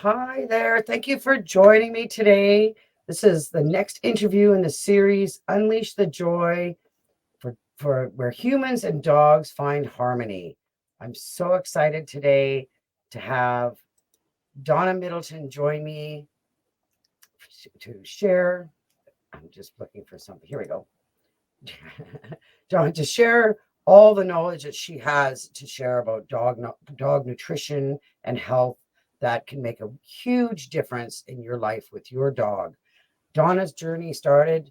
Hi there. Thank you for joining me today. This is the next interview in the series, Unleash the Joy for where humans and dogs find harmony. I'm so excited today to have Donna Middleton join me to share. I'm just looking for something. Here we go. Donna, to share all the knowledge that she has to share about dog nutrition and health that can make a huge difference in your life with your dog. Donna's journey started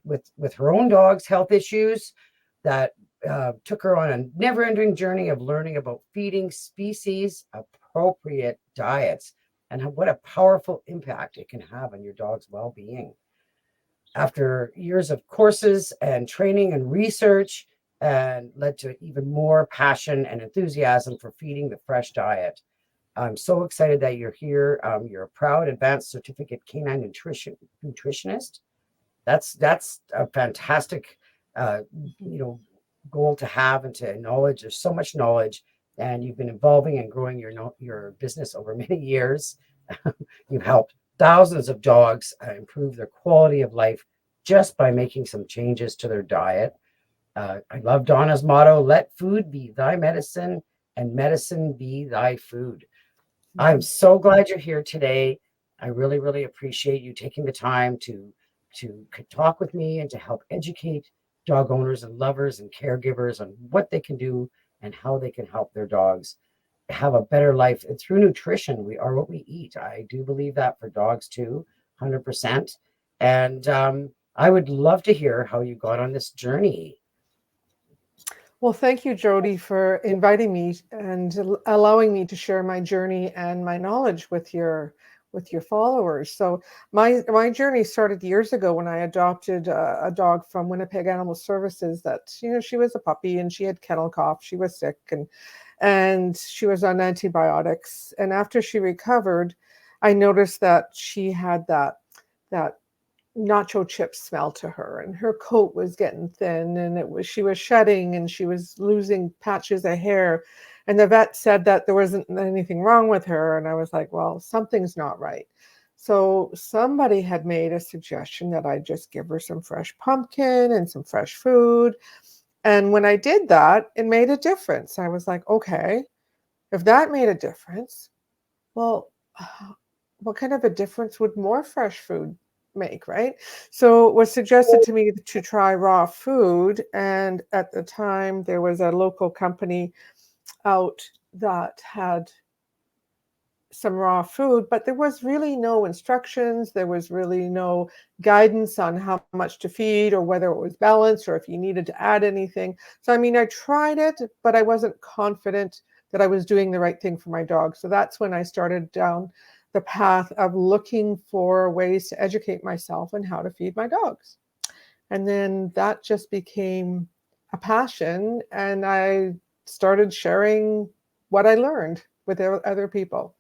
with with her own dog's health issues that took her on a never-ending journey of learning about feeding species appropriate diets and what a powerful impact it can have on your dog's well-being. After years of courses and training and research, and led to even more passion and enthusiasm for feeding the fresh diet. I'm so excited that you're here. You're a proud Advanced Certificate Canine Nutritionist. That's a fantastic, uh, you know, goal to have and to acknowledge. There's so much knowledge, and you've been evolving and growing your business over many years. You've helped thousands of dogs improve their quality of life just by making some changes to their diet. I love Donna's motto: "Let food be thy medicine, and medicine be thy food." I'm Mhm. so glad you're here today. I really, really appreciate you taking the time to talk with me and to help educate dog owners and lovers and caregivers on what they can do and how they can help their dogs have a better life. And through nutrition, we are what we eat. I do believe that for dogs too, 100%. And I would love to hear how you got on this journey. Well, thank you, Jody, for inviting me and allowing me to share my journey and my knowledge with your followers. So my journey started years ago when I adopted a dog from Winnipeg Animal Services. That she was a puppy and she had kennel cough. She was sick and she was on antibiotics. And after she recovered, I noticed that she had that nacho chip smell to her, and her coat was getting thin, and she was shedding and she was losing patches of hair, and the vet said that there wasn't anything wrong with her, and I was like, well, something's not right. So somebody had made a suggestion that I just give her some fresh pumpkin and some fresh food, and when I did that, it made a difference. I was like, okay, if that made a difference, well, what kind of a difference would more fresh food make, right? So it was suggested to me to try raw food. And at the time, there was a local company out that had some raw food, but there was really no instructions. There was really no guidance on how much to feed or whether it was balanced or if you needed to add anything. So, I mean, I tried it, but I wasn't confident that I was doing the right thing for my dog. So that's when I started down the path of looking for ways to educate myself on how to feed my dogs. And then that just became a passion, and I started sharing what I learned with other people.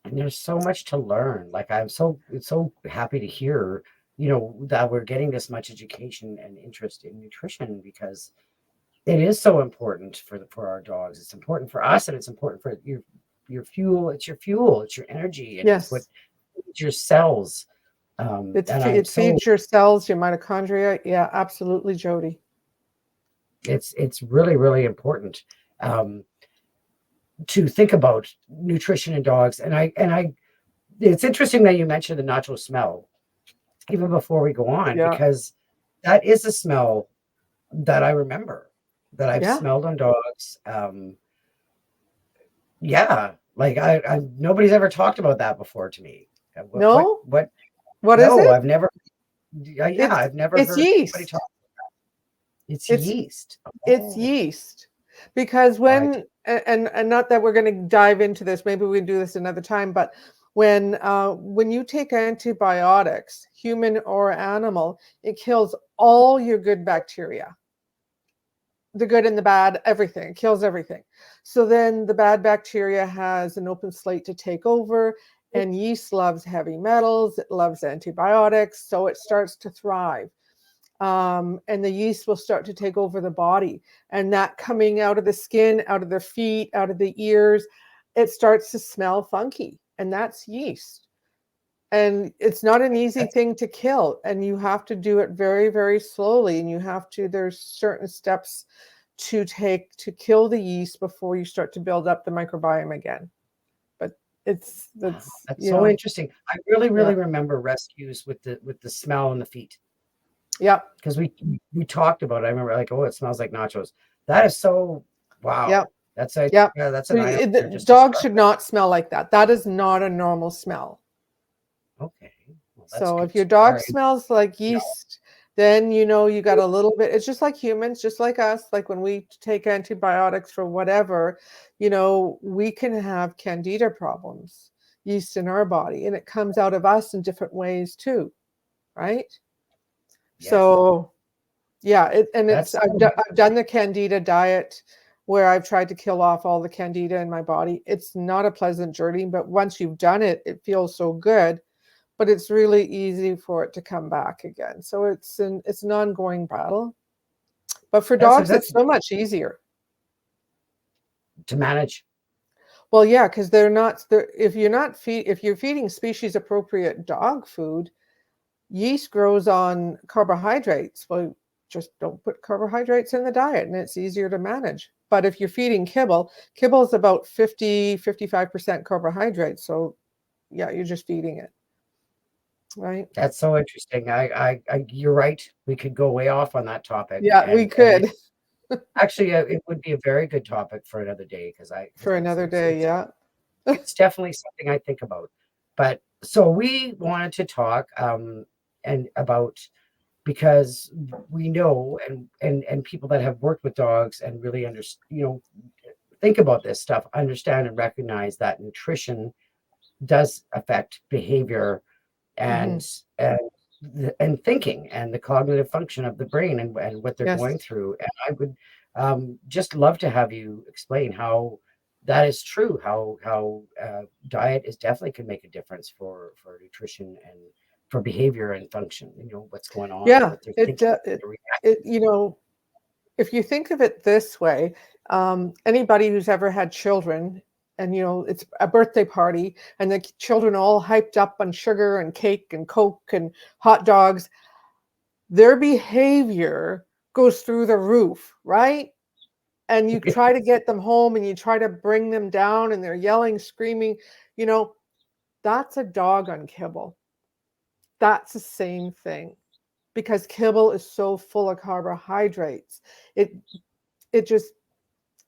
And there's so much to learn. Like I'm so happy to hear, that we're getting this much education and interest in nutrition because it is so important for our dogs. It's important for us and it's important for your fuel. It's your fuel, it's your energy, and it's what Yes, feeds your cells. And I'm it so feeds your cells, your mitochondria. Yeah, absolutely, Jody. it's really, really important. Um, to think about nutrition in dogs. And I it's interesting that you mentioned the nacho smell even before we go on, Yeah, because that is a smell that I remember that I've yeah. smelled on dogs. Yeah, like I nobody's ever talked about that before to me. No, What? what is No, it? I've never. Yeah, It's I've never it's heard anybody yeast. talk. It's It's yeast. it's Oh, yeast. Because I and not that we're going to dive into this, maybe we can do this another time, but when you take antibiotics, human or animal, it kills all your good bacteria, the good and the bad, everything. It kills everything. So then the bad bacteria has an open slate to take over, and yeast loves heavy metals, it loves antibiotics, so it starts to thrive. And the yeast will start to take over the body, and that coming out of the skin, out of the feet, out of the ears. it starts to smell funky, and that's yeast. And it's not an easy That's thing to kill, and you have to do it very, very slowly, and there's certain steps to take to kill the yeast before you start to build up the microbiome again. But wow, that's, that's so interesting. I really, yeah, really remember rescues with the smell in the feet yeah, because we talked about it. I remember like, oh, it smells like nachos. That is so yeah, wow. That's a yeah. yeah, that's So an eye opener just to dogs start should with. not smell like that. That is not a normal smell. Okay, well, that's So good if your to dog or, smells like you know, yeast, then you got a little bit. It's just like humans, just like us. Like when we take antibiotics for whatever, we can have candida problems, yeast in our body, and it comes out of us in different ways too, right? yes, So yeah, that's I've done the candida diet where I've tried to kill off all the candida in my body. It's not a pleasant journey, but once you've done it, it feels so good, but it's really easy for it to come back again. So it's an ongoing battle. But for dogs, that's it's so much easier. to manage. Well, yeah, because if you're feeding species appropriate dog food, yeast grows on carbohydrates. Well, just don't put carbohydrates in the diet and it's easier to manage. But if you're feeding kibble is about 55% carbohydrates. So yeah, you're just feeding it, right? That's so interesting. You're right. We could go way off on that topic, Yeah, we and could actually, it would be a very good topic for another day because for another day. Yeah. it's definitely something I think about. But so we wanted to talk and about because we know and people that have worked with dogs and really think about this stuff, understand and recognize that nutrition does affect behavior Hmm. and and and thinking and the cognitive function of the brain and what they're Yes. going through. And I would just love to have you explain how that is true, how diet is definitely can make a difference for nutrition and for behavior and function, what's going on and Yeah. what they're It, thinking, uh, it, they're it, reacting. if you think of it this way, anybody who's ever had children, and it's a birthday party, and the children all hyped up on sugar and cake and Coke and hot dogs, their behavior goes through the roof, right? And you try to get them home and you try to bring them down, and they're yelling, screaming. You know, that's a dog on kibble. That's the same thing because kibble is so full of carbohydrates. It it just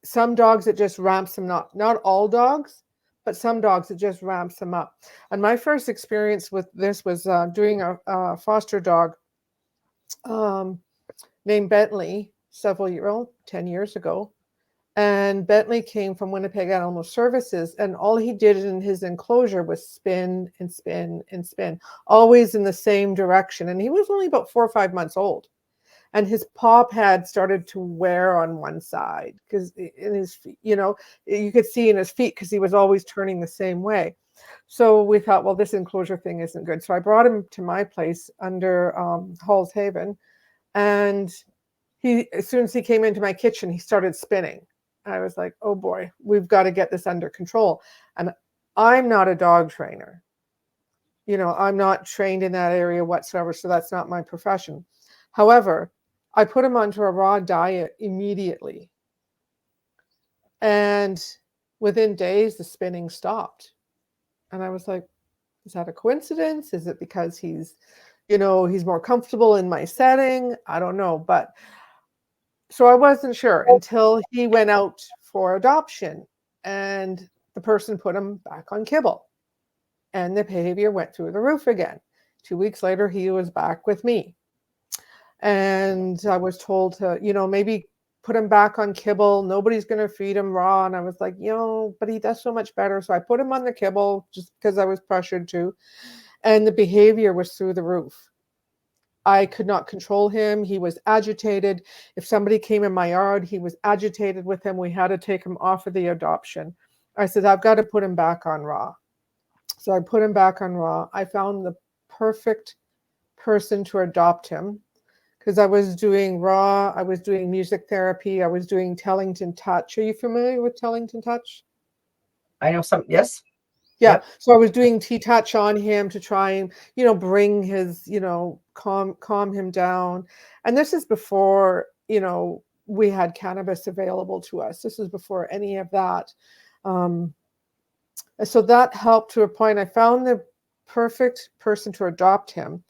some dogs it just ramps them up. Not all dogs, but some dogs it just ramps them up. And my first experience with this was doing a foster dog um, named Bentley several years old, 10 years ago. And Bentley came from Winnipeg Animal Services, and all he did in his enclosure was spin and spin and spin, always in the same direction. And he was only about 4 or 5 months old. And his paw pad started to wear on one side because in his feet, you could see in his feet because he was always turning the same way. So we thought, well, this enclosure thing isn't good. So I brought him to my place under Hall's Haven, and as soon as he came into my kitchen, he started spinning. I was like, oh boy, we've got to get this under control. And I'm not a dog trainer. I'm not trained in that area whatsoever. So that's not my profession. However, I put him onto a raw diet immediately. And within days, the spinning stopped. And I was like, is that a coincidence? Is it because he's more comfortable in my setting? I don't know. But so I wasn't sure until he went out for adoption and the person put him back on kibble and the behavior went through the roof again. 2 weeks later, he was back with me. And I was told to, maybe put him back on kibble. Nobody's going to feed him raw. And I was like, but he does so much better. So I put him on the kibble just because I was pressured to. And the behavior was through the roof. I could not control him. He was agitated. If somebody came in my yard, he was agitated with him. We had to take him off of the adoption. I said, I've got to put him back on raw. So I put him back on raw. I found the perfect person to adopt him because I was doing raw. I was doing music therapy. I was doing Tellington Touch. Are you familiar with Tellington Touch? I know some. Yes. Yeah. Yep. So I was doing T-touch on him to try and, bring his, calm him down. And this is before, we had cannabis available to us. This is before any of that. Um, so that helped to a point. I found the perfect person to adopt him,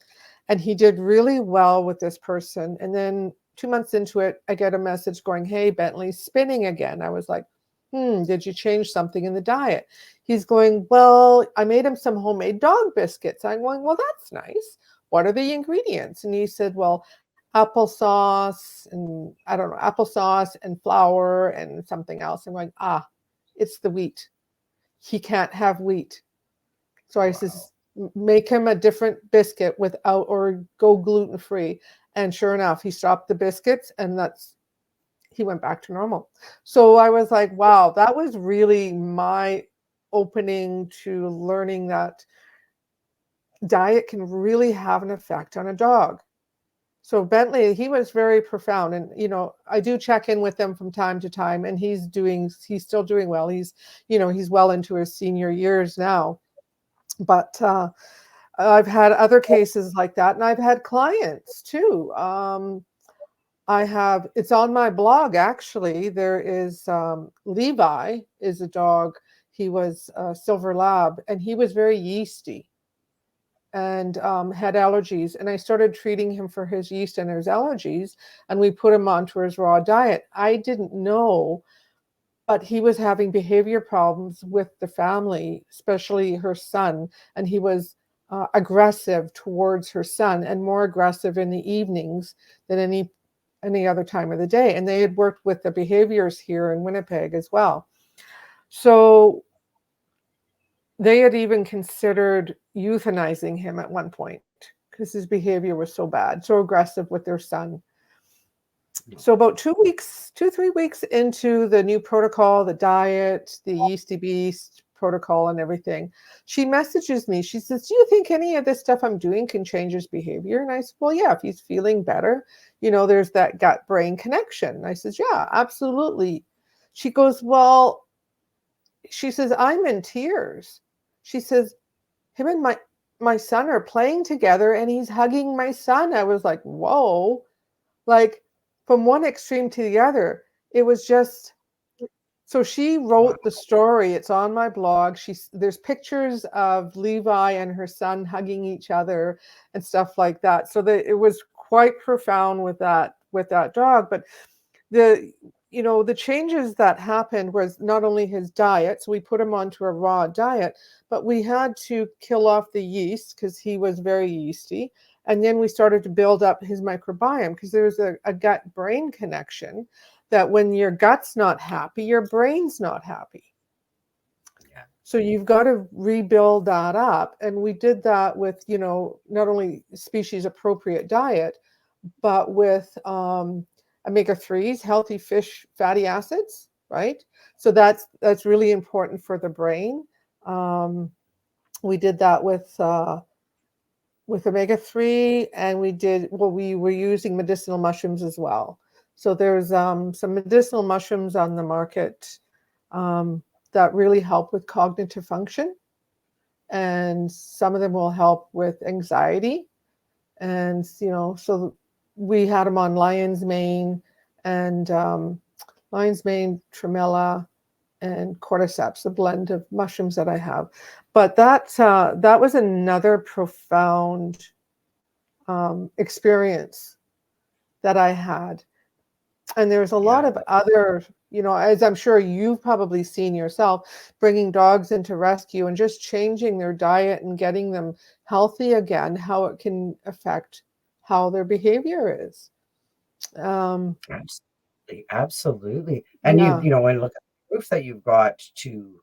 and he did really well with this person. And then 2 months into it, I get a message going, "Hey, Bentley's spinning again." I was like, did you change something in the diet? He's going, "Well, I made him some homemade dog biscuits." I'm going, "Well, that's nice. What are the ingredients?" And he said, "Well, applesauce and I don't know, applesauce and flour and something else." I'm going, it's the wheat. He can't have wheat. So I Wow. says, make him a different biscuit without, or go gluten free. And sure enough, he stopped the biscuits, and he went back to normal. So I was like, wow, that was really my opening to learning that diet can really have an effect on a dog. So Bentley, he was very profound. And, I do check in with him from time to time, and he's still doing well. He's well into his senior years now. But I've had other cases like that, and I've had clients too. It's on my blog actually. There is Levi is a dog. He was a silver lab, and he was very yeasty and had allergies. And I started treating him for his yeast and his allergies, and we put him onto his raw diet. I didn't know, but he was having behavior problems with the family, especially her son, and he was aggressive towards her son, and more aggressive in the evenings than any other time of the day. And they had worked with the behaviors here in Winnipeg as well. So they had even considered euthanizing him at one point because his behavior was so bad, so aggressive with their son. So about 3 weeks into the new protocol, the diet, the Yeasty Beast protocol and everything, she messages me. She says, "Do you think any of this stuff I'm doing can change his behavior?" And I said, "Well, yeah, if he's feeling better, there's that gut brain connection." And I says, "Yeah, absolutely." She goes, "Well," she says, "I'm in tears." She says, "Him and my son are playing together, and he's hugging my son." I was like, whoa. Like, from one extreme to the other, it was just. So she Wow. wrote the story. It's on my blog. There's pictures of Levi and her son hugging each other and stuff like that. So that it was quite profound with that dog. But the changes that happened was not only his diet, so we put him onto a raw diet, but we had to kill off the yeast because he was very yeasty. And then we started to build up his microbiome because there's a gut brain connection that when your gut's not happy, your brain's not happy. Yeah. So you've got to rebuild that up. And we did that with, not only species appropriate diet, but with omega-3s, healthy fish fatty acids, right? So that's really important for the brain. We did that with omega-3, and we were using medicinal mushrooms as well. So there's some medicinal mushrooms on the market that really help with cognitive function, and some of them will help with anxiety. And so we had them on lion's mane and lion's mane, tremella, and cordyceps, a blend of mushrooms that I have. But that was another profound experience that I had. And there's a lot Yeah. of other, as I'm sure you've probably seen yourself, bringing dogs into rescue and just changing their diet and getting them healthy again, how it can affect how their behavior is. Absolutely. Absolutely. And Yeah. and look at the proof that you've got to,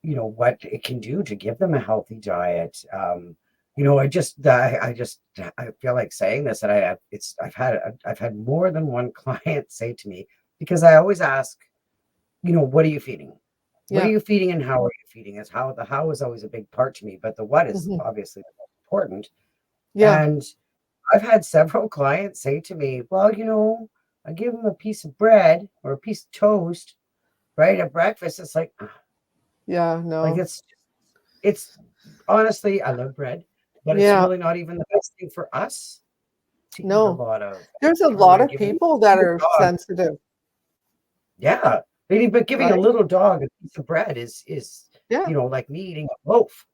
what it can do to give them a healthy diet. I feel like saying this, and I've had more than one client say to me, because I always ask, what are you feeding? What are Yeah. you feeding and how are you feeding? The how is always a big part to me, but the what is Mhm. obviously the most important. Yeah. And I've had several clients say to me, well, I give them a piece of bread or a piece of toast, right, at breakfast. It's like, Yeah, Like no. it's honestly, I love bread, but it's Yeah, really not even the best thing for us to eat a no. lot of. There's a Or lot when of giving people that a are dog, sensitive, yeah, but giving a right? little dog a piece of bread is Yeah, like me eating a loaf,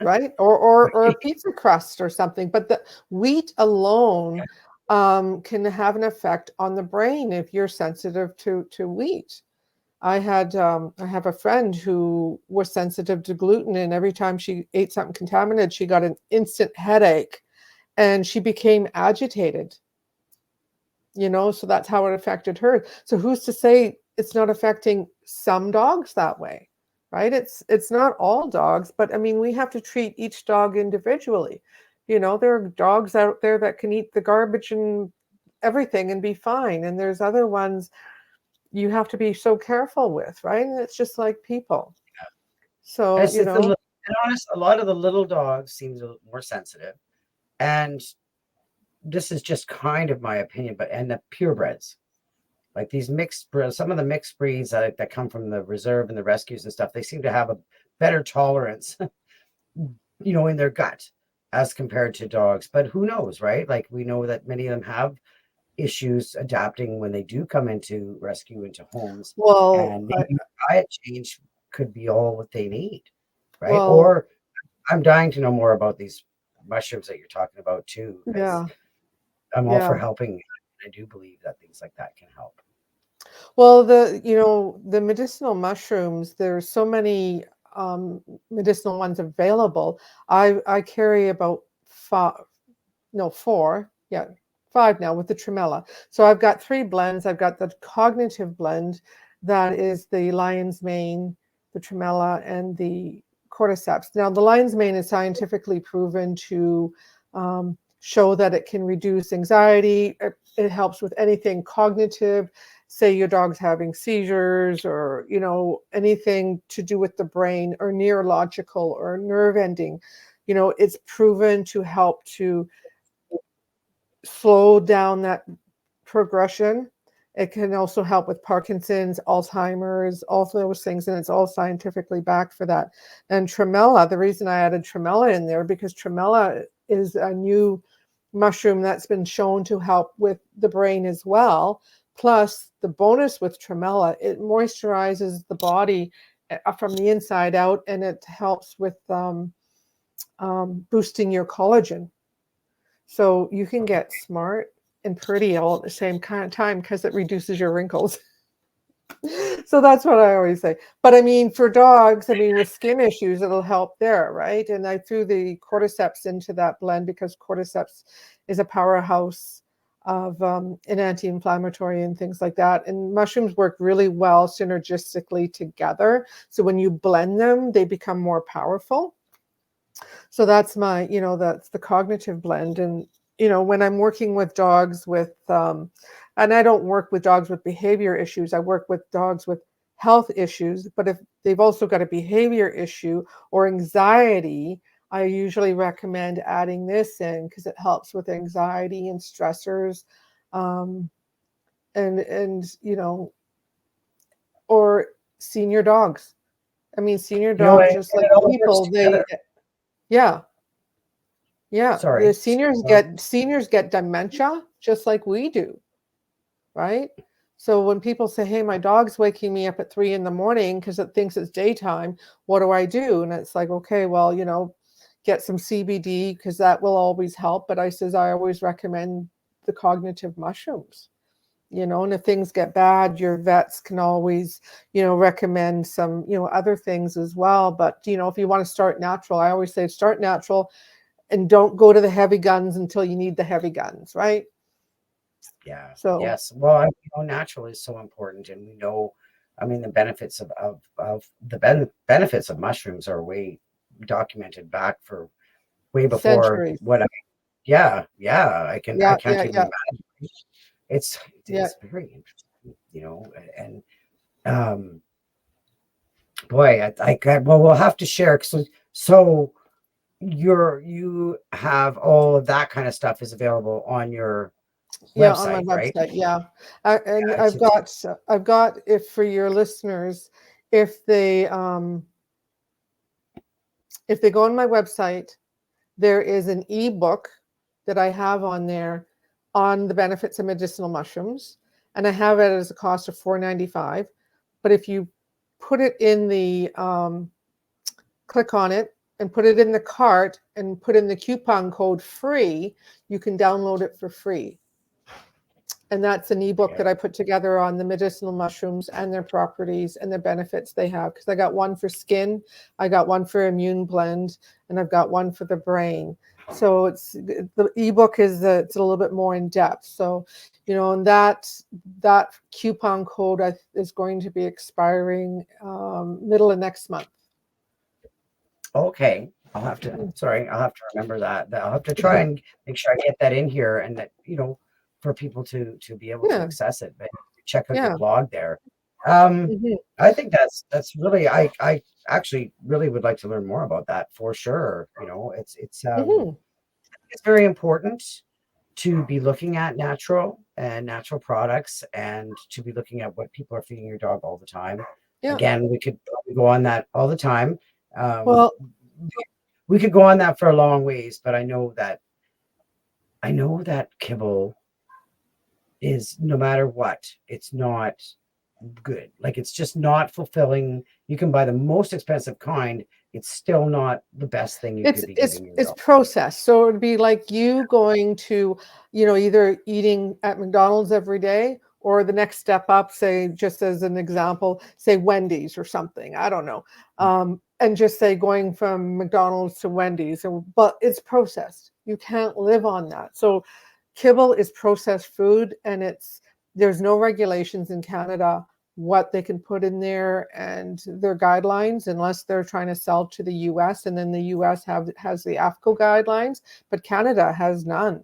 right. Or a right? pizza crust or something. But the wheat alone can have an effect on the brain if you're sensitive to wheat. I have a friend who was sensitive to gluten, and every time she ate something contaminated, she got an instant headache and she became agitated, so that's how it affected her. So who's to say it's not affecting some dogs that way, right? It's not all dogs, but I mean, we have to treat each dog individually. There are dogs out there that can eat the garbage and everything and be fine, and there's other ones you have to be so careful with, right? And it's just like people. And So, it's just and honest, a lot of the little dogs seem a little more sensitive, and this is just kind of my opinion, but and the purebreds, like these some of the mixed breeds that come from the reserve and the rescues and stuff, they seem to have a better tolerance, in their gut as compared to dogs. But who knows, right? Like we know that many of them have issues adapting when they do come into rescue into homes, well, and maybe diet change could be all what they need, right? well, Or I'm dying to know more about these mushrooms that you're talking about too, because yeah, I'm all for yeah. helping. I do believe that things like that can help. Well, the medicinal mushrooms, there's so many um, medicinal ones available. I carry about five, no, four, yeah, five now with the tremella. So I've got three blends. I've got the cognitive blend, that is the lion's mane, the tremella, and the cordyceps. Now, the lion's mane is scientifically proven to show that it can reduce anxiety. It helps with anything cognitive. Say your dog's having seizures, or anything to do with the brain or neurological or nerve ending. It's proven to help to slow down that progression. It can also help with Parkinson's, Alzheimer's, all those things, and it's all scientifically backed for that. And tremella, the reason I added tremella in there, because tremella is a new mushroom that's been shown to help with the brain as well. Plus, the bonus with tremella, it moisturizes the body from the inside out, and it helps with boosting your collagen. So you can get smart and pretty all at the same kind of time because it reduces your wrinkles. So that's what I always say. But I mean, for dogs, I mean, with skin issues, it'll help there, right? And I threw the cordyceps into that blend because cordyceps is a powerhouse of an anti-inflammatory and things like that. And mushrooms work really well synergistically together. So when you blend them, they become more powerful. So that's the cognitive blend. And, when I'm working with dogs and I don't work with dogs with behavior issues, I work with dogs with health issues. But if they've also got a behavior issue or anxiety, I usually recommend adding this in because it helps with anxiety and stressors. Um, and or senior dogs. I mean, senior dogs, And just like it all works people, together. yeah. Yeah, the Sorry. seniors get dementia just like we do, right? So when people say, "Hey, my dog's waking me up at 3 in the morning because it thinks it's daytime, what do I do?" And it's like, okay, well, get some CBD because that will always help. But I always recommend the cognitive mushrooms. And if things get bad, your vets can always, recommend some, other things as well. But, if you want to start natural, I always say start natural and don't go to the heavy guns until you need the heavy guns, right? Yeah. So, Yes. Well, natural is so important, and we know. I mean, the benefits of benefits of mushrooms are way documented back for way before centuries. what I. Yeah, yeah. I Yeah, can't yeah, even yeah, imagine. It's yeah, it's very interesting, and um, boy, well, we'll have to share. So you have all of that kind of stuff is available on your yeah, on my website, right? website. Yeah, and Yeah, I've got if for your listeners, if they if they go on my website, there is an ebook that I have on there on the benefits of medicinal mushrooms, and I have it as a cost of $4.95. But if you put it in the click on it and put it in the cart and put in the coupon code free, you can download it for free. And that's an ebook that I put together on the medicinal mushrooms and their properties and the benefits they have. Because I got one for skin, I got one for immune blend, and I've got one for the brain. So the ebook it's a little bit more in depth. So, and that coupon code is going to be expiring middle of next month. Okay. I'll have to remember that. I'll have to try and make sure I get that in here, and that, for people to be able to access it. But check out your blog there. I think that's really, I actually really would like to learn more about that for sure. It's very important to be looking at natural products, and to be looking at what people are feeding your dog all the time. Again, we could probably go on that all the time. Well, we could go on that for a long ways, but I know that kibble is, no matter what, it's not good. Like, it's just not fulfilling. You can buy the most expensive kind, it's still not the best thing you could be giving your dog. It's processed. So it would be like you going to, either eating at McDonald's every day, or the next step up, say, just as an example, say Wendy's or something. I don't know. And just say going from McDonald's to Wendy's, but it's processed. You can't live on that. So kibble is processed food, and there's no regulations in Canada what they can put in there, and their guidelines, unless they're trying to sell to the US, and then the US has the AFCO guidelines, but Canada has none.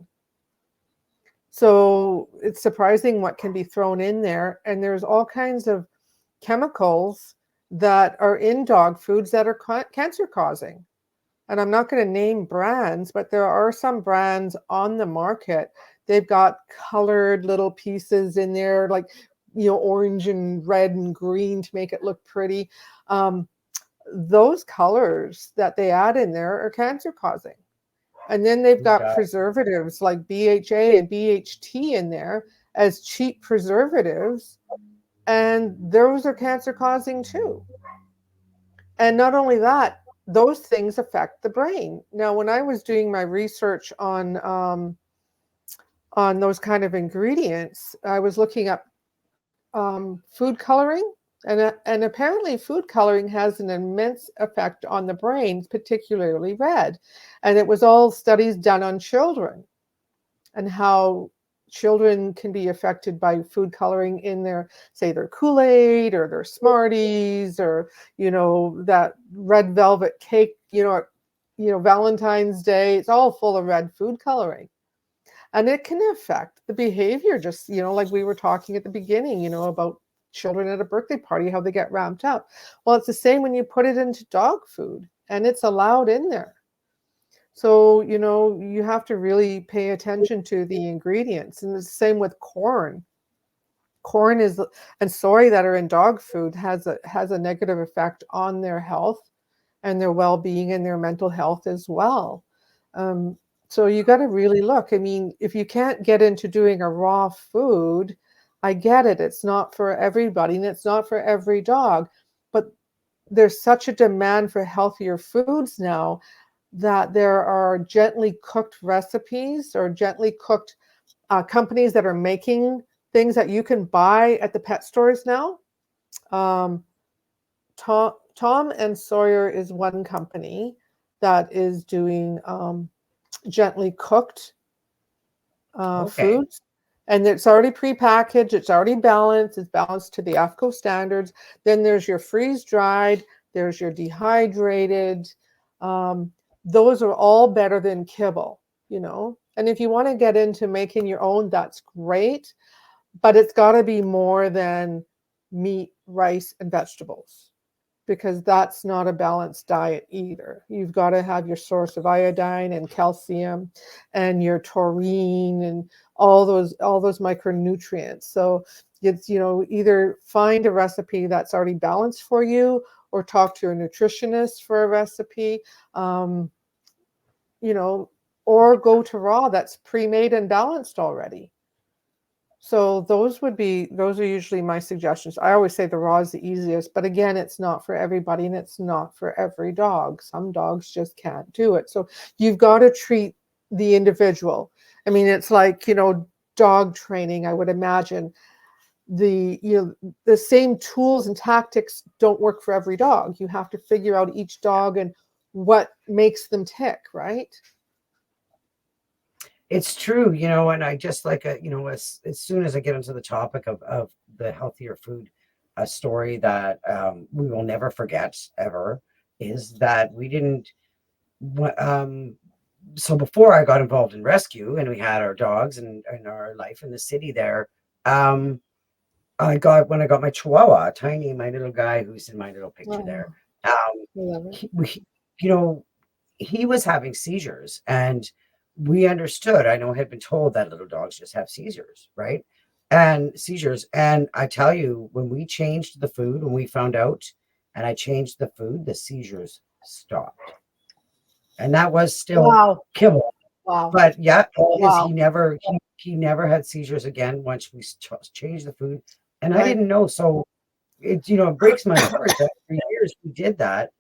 So it's surprising what can be thrown in there, and there's all kinds of chemicals that are in dog foods that are cancer causing. And I'm not going to name brands, but there are some brands on the market. They've got colored little pieces in there, like, orange and red and green to make it look pretty. Those colors that they add in there are cancer causing. And then they've got preservatives like BHA and BHT in there as cheap preservatives. And those are cancer causing too. And not only that, those things affect the brain. Now, when I was doing my research on those kind of ingredients, I was looking up food coloring, and apparently food coloring has an immense effect on the brain, particularly red. And it was all studies done on children, and how children can be affected by food coloring in their Kool-Aid or their Smarties, or that red velvet cake, Valentine's Day. It's all full of red food coloring. And it can affect the behavior, just, like we were talking at the beginning, about children at a birthday party, how they get ramped up. Well, it's the same when you put it into dog food, and it's allowed in there. So, you have to really pay attention to the ingredients. And it's the same with corn. Corn and soy that are in dog food has a negative effect on their health and their well-being and their mental health as well. So you got to really look. I mean, if you can't get into doing a raw food, I get it. It's not for everybody, and it's not for every dog. But there's such a demand for healthier foods now, that there are gently cooked recipes, or gently cooked companies that are making things that you can buy at the pet stores now. Tom and Sawyer is one company that is doing gently cooked foods, and it's already prepackaged, it's already balanced, it's balanced to the AFCO standards. Then there's your freeze dried, there's your dehydrated. Those are all better than kibble, and if you want to get into making your own, that's great, but it's got to be more than meat, rice, and vegetables, because that's not a balanced diet either. You've got to have your source of iodine and calcium and your taurine and all those micronutrients. So it's, either find a recipe that's already balanced for you, or talk to a nutritionist for a recipe, you know, or go to raw that's pre-made and balanced already. So those are usually my suggestions. I always say the raw is the easiest, but again, it's not for everybody and it's not for every dog. Some dogs just can't do it. So you've got to treat the individual. I mean, it's like, you know, dog training, I would imagine. The same tools and tactics don't work for every dog. You have to figure out each dog and what makes them tick, right? It's true, you know, and I just like, you know, as soon as I get into the topic of the healthier food, a story that we will never forget ever is that we didn't, so before I got involved in rescue and we had our dogs and our life in the city there, um, when I got my Chihuahua, Tiny, my little guy who's in my little picture there, Oh, um, I love it. you know, he was having seizures and we understood. I know I had been told that little dogs just have seizures, right? And seizures. And I tell you, when we changed the food, when we found out and I changed the food, the seizures stopped. And that was still Wow. kibble. Wow. But yeah, Wow. he never had seizures again once we changed the food. And I Right. didn't know. So it, you know, it breaks my heart that for years we did that.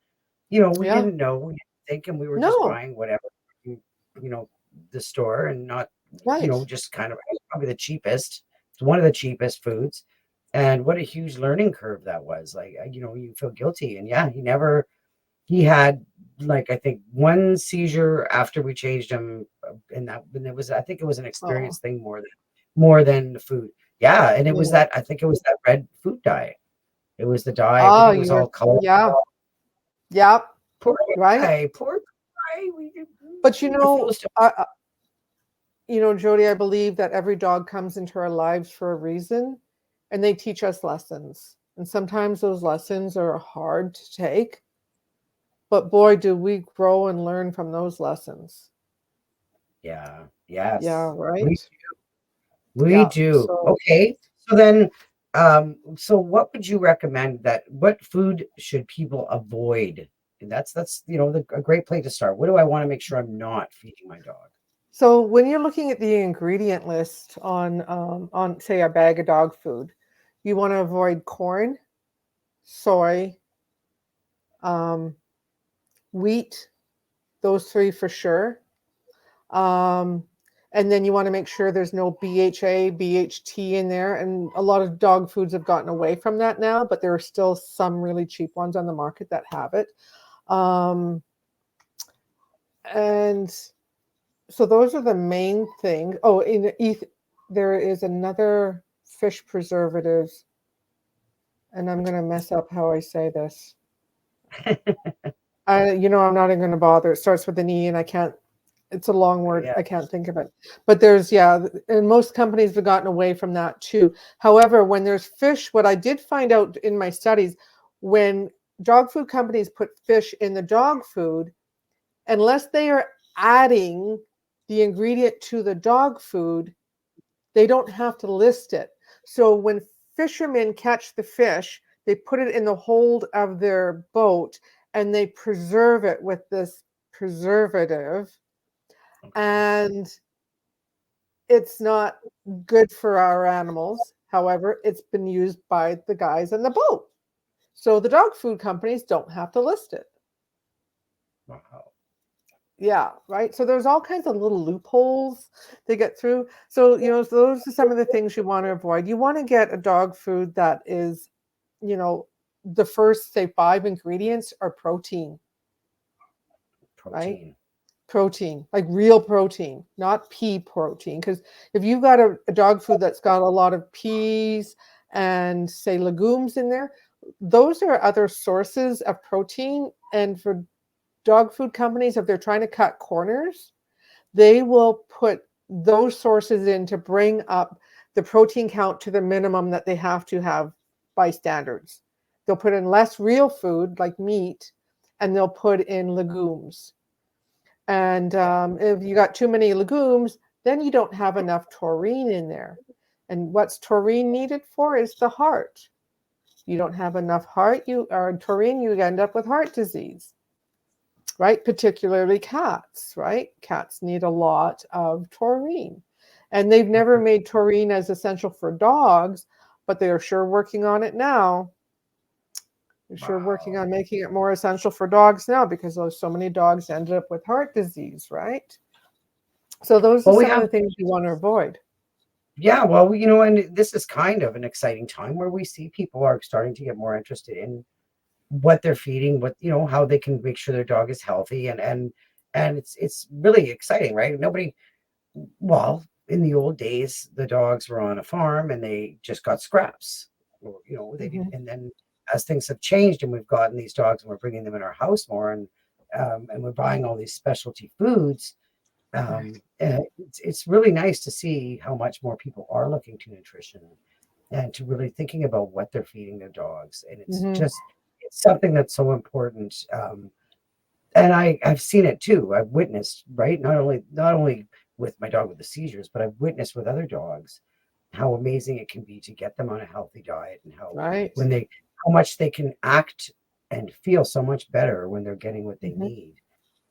You know, we Yeah. didn't know, we didn't think, and we were just No. buying whatever, you know, the store and not, you Right. know, just kind of probably the cheapest. It's one of the cheapest foods. And what a huge learning curve that was. Like, you know, you feel guilty. And yeah, he had like, I think one seizure after we changed him. And it was, I think it was an Oh. experience thing more than the food. Yeah. And it was Yeah. that, I think it was that red food dye. It was the dye. I think Oh, it was all colorful. yeah. Yep. Poor Right. guy, poor guy. But you I feel know, so. Jody, I believe that every dog comes into our lives for a reason and they teach us lessons. And sometimes those lessons are hard to take, but boy, do we grow and learn from those lessons. Yeah. Yeah, Yes. We right. we Yeah. do. So, Okay. So then, so what would you recommend that what food should people avoid? And that's you know a great place to start. What do I want to make sure I'm not feeding my dog? so when you're looking at the ingredient list on say a bag of dog food, you want to avoid corn, soy, um, wheat, those three for sure. Um, and then you want to make sure there's no BHA, BHT in there. And a lot of dog foods have gotten away from that now, but there are still some really cheap ones on the market that have it. Um, and so those are the main things. Oh, there is another fish preservatives, and I'm going to mess up how I say this. I'm not even going to bother. It starts with an E, and I can't. It's a long word. Yeah. I can't think of it. But and most companies have gotten away from that too. However, when there's fish, what I did find out in my studies, when dog food companies put fish in the dog food, unless they are adding the ingredient to the dog food, they don't have to list it. So when fishermen catch the fish, they put it in the hold of their boat and they preserve it with this preservative. Okay. And it's not good for our animals. However, it's been used by the guys in the boat. So the dog food companies don't have to list it. Wow. Yeah, right. So there's all kinds of little loopholes they get through. So, so those are some of the things you want to avoid. You want to get a dog food that is, you know, the first, say, 5 ingredients are protein, right? Protein. Protein, like real protein, not pea protein. Because if you've got a dog food that's got a lot of peas and, say, legumes in there, those are other sources of protein. And for dog food companies, if they're trying to cut corners, they will put those sources in to bring up the protein count to the minimum that they have to have by standards. They'll put in less real food like meat, and they'll put in legumes. And if you got too many legumes, then you don't have enough taurine in there. And what's taurine needed for is the heart. You don't have enough taurine, you end up with heart disease, right? Particularly cats, right? Cats need a lot of taurine. And they've never made taurine as essential for dogs, but they are sure working on it now. They're sure working Wow. on making it more essential for dogs now because so many dogs ended up with heart disease, right? So those are Well, we some of have, the things you want to avoid. yeah, well, and this is kind of an exciting time where we see people are starting to get more interested in what they're feeding, how they can make sure their dog is healthy, and it's really exciting, right? Well, in the old days, the dogs were on a farm and they just got scraps, or they didn't. Mhm. And then as things have changed and we've gotten these dogs and we're bringing them in our house more, and we're buying all these specialty foods. Right. It's really nice to see how much more people are looking to nutrition and to really thinking about what they're feeding their dogs. And Mhm. it's something that's so important. And I've seen it too. I've witnessed, right? Not only with my dog with the seizures, but I've witnessed with other dogs how amazing it can be to get them on a healthy diet, and Right. how much they can act and feel so much better when they're getting what they Mhm. need.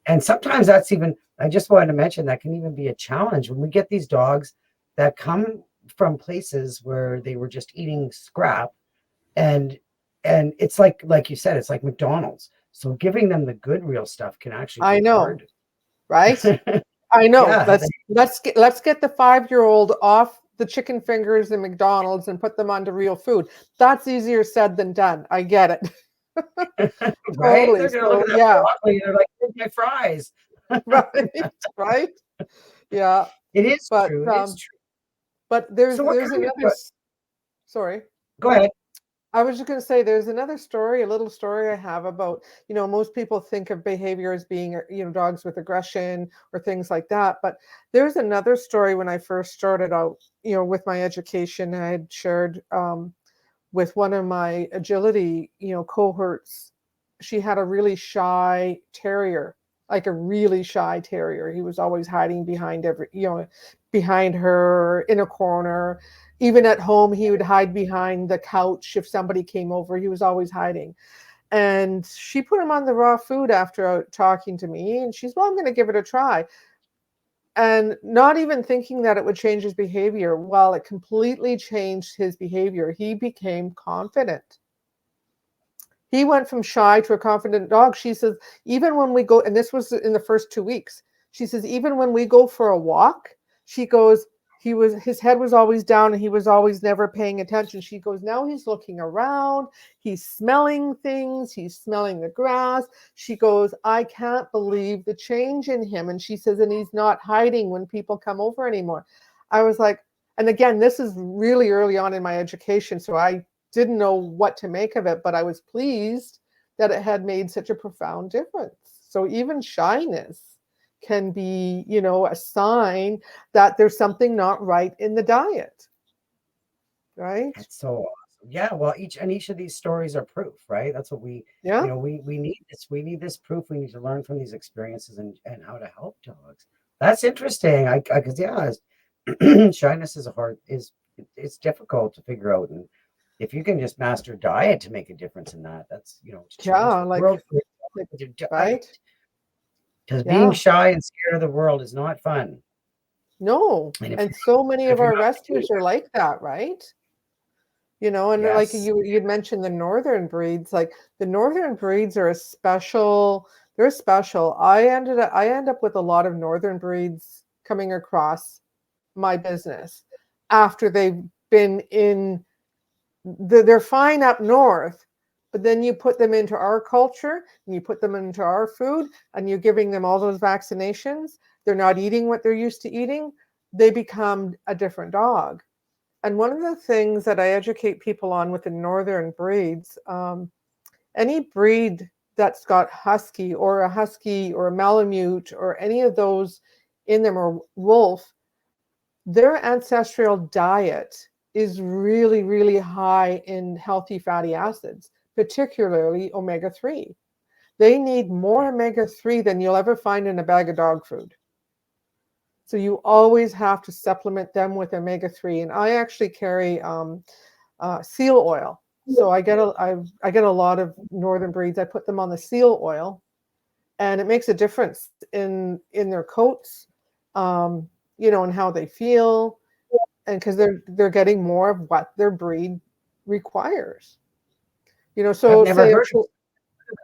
And sometimes that's even, I just wanted to mention, that can even be a challenge when we get these dogs that come from places where they were just eating scrap, and it's like you said, it's like McDonald's. So giving them the good real stuff can actually I be know, hard. right? I know. Yeah, Let's get the 5-year-old off the chicken fingers and McDonald's and put them onto real food. That's easier said than done. I get it. right? Totally. They're gonna look So at that yeah, broccoli and they're like, "Where's my fries?" right, right. Yeah. It is But true. It is true. there's So what there's kind another of sorry. go ahead. I was just going to say there's another story, a little story I have about, most people think of behavior as being, dogs with aggression or things like that. But there's another story when I first started out, with my education. I had shared with one of my agility, cohorts. She had a really shy terrier, like a really shy terrier. He was always hiding behind her in a corner. Even at home, he would hide behind the couch. If somebody came over, he was always hiding. And she put him on the raw food after talking to me. And she's, well, I'm going to give it a try. And not even thinking that it would change his behavior. Well, it completely changed his behavior. He became confident. He went from shy to a confident dog. She says, even when we go, and this was in the first 2 weeks, she says, even when we go for a walk, she goes, his head was always down and he was always never paying attention. She goes, now he's looking around, he's smelling things, he's smelling the grass. She goes, I can't believe the change in him. And she says, and he's not hiding when people come over anymore. I was like, and again, this is really early on in my education, so I didn't know what to make of it, but I was pleased that it had made such a profound difference. So even shyness can be, a sign that there's something not right in the diet, right? That's so awesome. Yeah, well, each of these stories are proof, right? That's what Yeah. we need this. We need this proof. We need to learn from these experiences and how to help dogs. That's interesting. Because yeah, shyness is it's difficult to figure out, and if you can just master diet to make a difference in that, that's to change Yeah, the world for your dog like with your right? diet. Because being Yeah. shy and scared of the world is not fun. No. And And so many of if you're our not doing rescues are like that, right? And like yes, you'd mentioned the northern breeds, like the northern breeds are they're special. I end up with a lot of northern breeds coming across my business after they've been they're fine up north, but then you put them into our culture and you put them into our food and you're giving them all those vaccinations. They're not eating what they're used to eating. They become a different dog. And one of the things that I educate people on with the northern breeds, any breed that's got husky or a malamute or any of those in them, or wolf, their ancestral diet is really, really high in healthy fatty acids, particularly omega-3. They need more omega-3 than you'll ever find in a bag of dog food. So you always have to supplement them with omega-3. And I actually carry seal oil. So I get a lot of northern breeds. I put them on the seal oil, and it makes a difference in their coats, and how they feel, and because they're getting more of what their breed requires. I've So never say heard of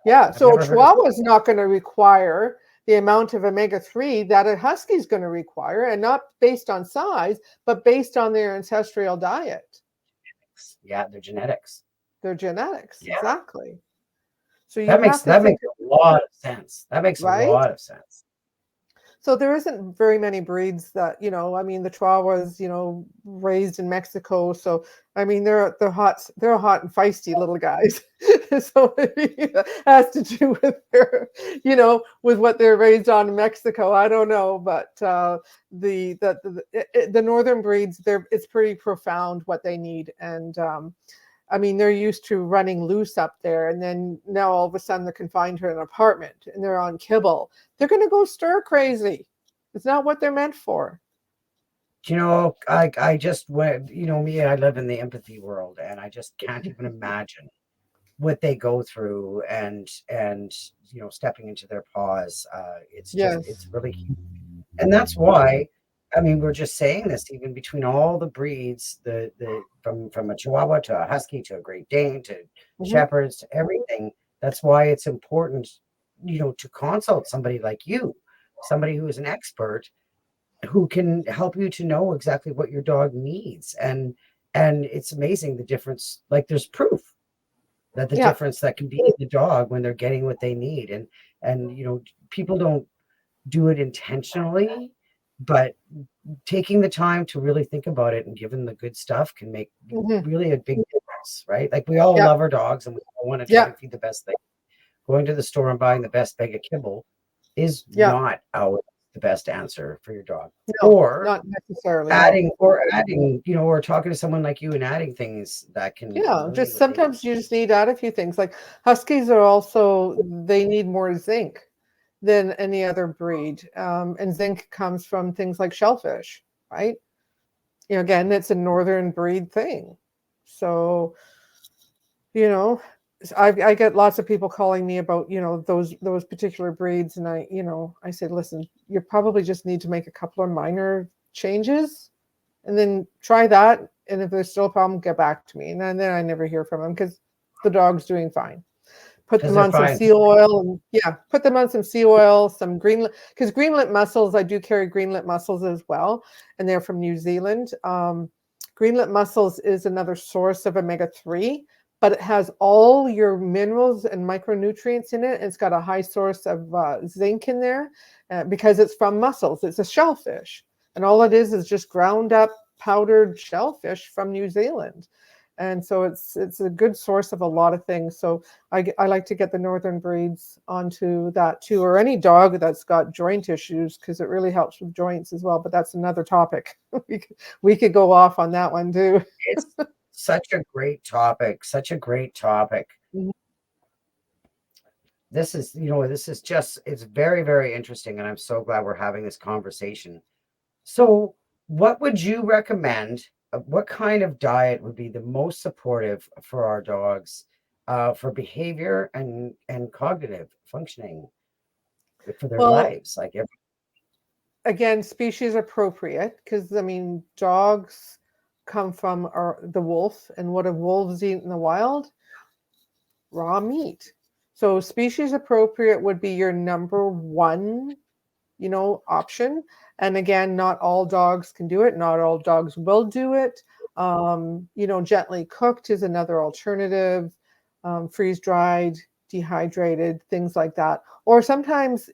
yeah, I've so a never heard of Chihuahua is not going to require the amount of omega-3 that a Husky is going to require, and not based on size, but based on their ancestral diet, Yeah, their genetics. their genetics. Yeah. Exactly. So you That makes have to that think, makes a lot of sense. That makes a right? lot of sense. So there isn't very many breeds that, I mean, the Chihuahuas, raised in Mexico. So I mean, they're hot and feisty little guys. So it has to do with with what they're raised on in Mexico. I don't know, but the northern breeds, it's pretty profound what they need. And I mean, they're used to running loose up there, and then now all of a sudden they're confined to an apartment and they're on kibble. They're going to go stir crazy. It's not what they're meant for. I just went, me, I live in the empathy world, and I just can't even imagine what they go through, and stepping into their paws. It's Yes. really huge. And that's why, I mean, we're just saying this, even between all the breeds, the from a Chihuahua to a Husky to a Great Dane to Hmm. Shepherds to everything. That's why it's important, to consult somebody like you, somebody who is an expert, who can help you to know exactly what your dog needs. And it's amazing the difference. Like, there's proof that the Yeah. difference that can be in the dog when they're getting what they need. And people don't do it intentionally, but taking the time to really think about it and give them the good stuff can make Hmm. really a big difference, right? Like, we all Yeah. love our dogs and we all want to try Yeah. and feed the best thing. Going to the store and buying the best bag of kibble is Yeah. not always the best answer for your dog. No, Or not necessarily. No. adding, or talking to someone like you and adding things that can Yeah. really Just what they sometimes you just need to add a few things. Like Huskies are also, they need more zinc than any other breed. And zinc comes from things like shellfish, right? Again, it's a northern breed thing. So, you know, I get lots of people calling me about, those particular breeds. And I said, listen, you probably just need to make a couple of minor changes and then try that. And if there's still a problem, get back to me. And then I never hear from them because the dog's doing fine. Put because them they're on some fine. seal oil, and yeah, put them on some sea oil, some green, because greenlet mussels, I do carry greenlet mussels as well, and they're from New Zealand. Greenlet mussels is another source of omega-3, but it has all your minerals and micronutrients in it. It's got a high source of zinc in there because it's from mussels. It's a shellfish, and all it is just ground up powdered shellfish from New Zealand. And so it's a good source of a lot of things. So I like to get the northern breeds onto that too, or any dog that's got joint issues, because it really helps with joints as well. But that's another topic. We could go off on that one too. It's such a great topic, such a great topic. Mhm. This is just, it's very, very interesting, and I'm so glad we're having this conversation. So, what would you recommend? What kind of diet would be the most supportive for our dogs, for behavior and cognitive functioning for their Well, lives? Like, again, species appropriate, because I mean, dogs come from the wolf, and what have wolves eat in the wild? Raw meat. So species appropriate would be your number one option. And again, not all dogs can do it. Not all dogs will do it. Gently cooked is another alternative. Freeze dried, dehydrated, things like that. Or sometimes,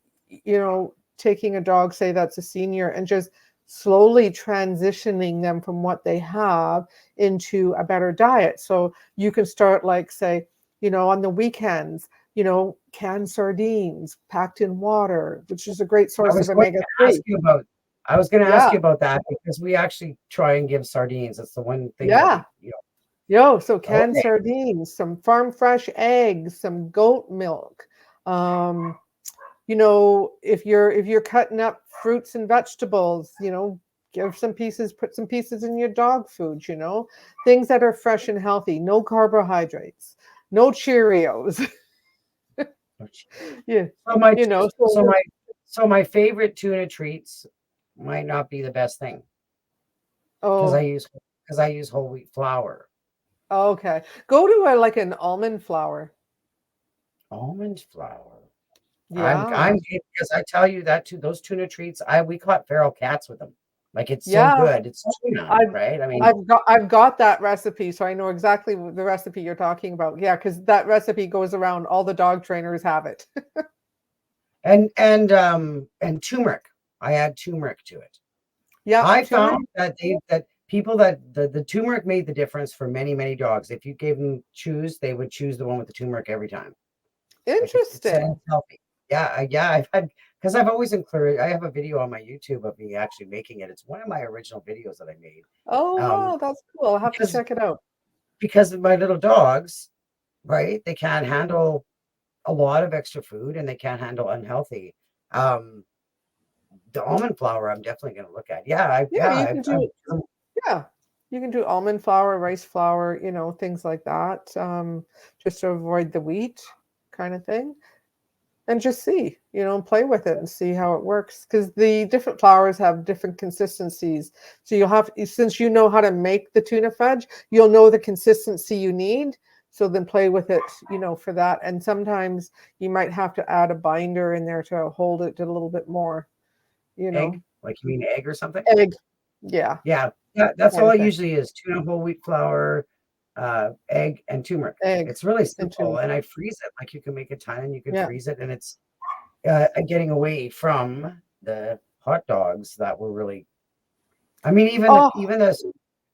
taking a dog, say that's a senior, and just slowly transitioning them from what they have into a better diet. So you can start, like, say, on the weekends, canned sardines packed in water, which is a great I source was of going to ask omega-3. you about, I was going to ask Yeah, you about that, because we actually try and give sardines. It's the one thing that yeah. we. So canned Okay. sardines, some farm fresh eggs, some goat milk. If you're cutting up fruits and vegetables, give some pieces, put some pieces in your dog food, things that are fresh and healthy, no carbohydrates, no Cheerios. Yeah, So my you know, so so my so my favorite tuna treats might not be the best thing because oh, I use whole wheat flour. okay. Go to like an almond flour. Almond flour. Yeah. I'm game because I tell you that too. Those tuna treats, we caught feral cats with them. Like it's so Yeah. good. It's tuna, I've right? I mean, I've got that recipe, so I know exactly the recipe you're talking about. Yeah, because that recipe goes around. All the dog trainers have it. and turmeric. I add turmeric to it. Yeah, I turmeric. found that people that the turmeric made the difference for many, many dogs. If you gave them choose, they would choose the one with the turmeric every time. Like Interesting. it's healthy. Yeah, I've had because I've always included. I have a video on my YouTube of me actually making it. It's one of my original videos that I made. Oh Um, wow, that's cool. I'll have to because check it out. because of my little dogs, right? They can't handle a lot of extra food and they can't handle unhealthy. Um, the almond flour, I'm definitely going to look at. Yeah, you can do. I've Yeah, you can do almond flour, rice flour, things like that, just to avoid the wheat kind of thing. And just see, play with it and see how it works. Because the different flours have different consistencies. So since you know how to make the tuna fudge, you'll know the consistency you need. So then play with it, for that. And sometimes you might have to add a binder in there to hold it a little bit more, egg, like you mean egg or something? egg. Yeah, Yeah, that's kind all of it thing. usually is. Tuna, whole wheat flour, egg, and turmeric. Egg It's really and simple, tuna. and I freeze it. Like you can make a ton and you can Yeah. freeze it, and it's getting away from the hot dogs that were really. I mean, Oh, even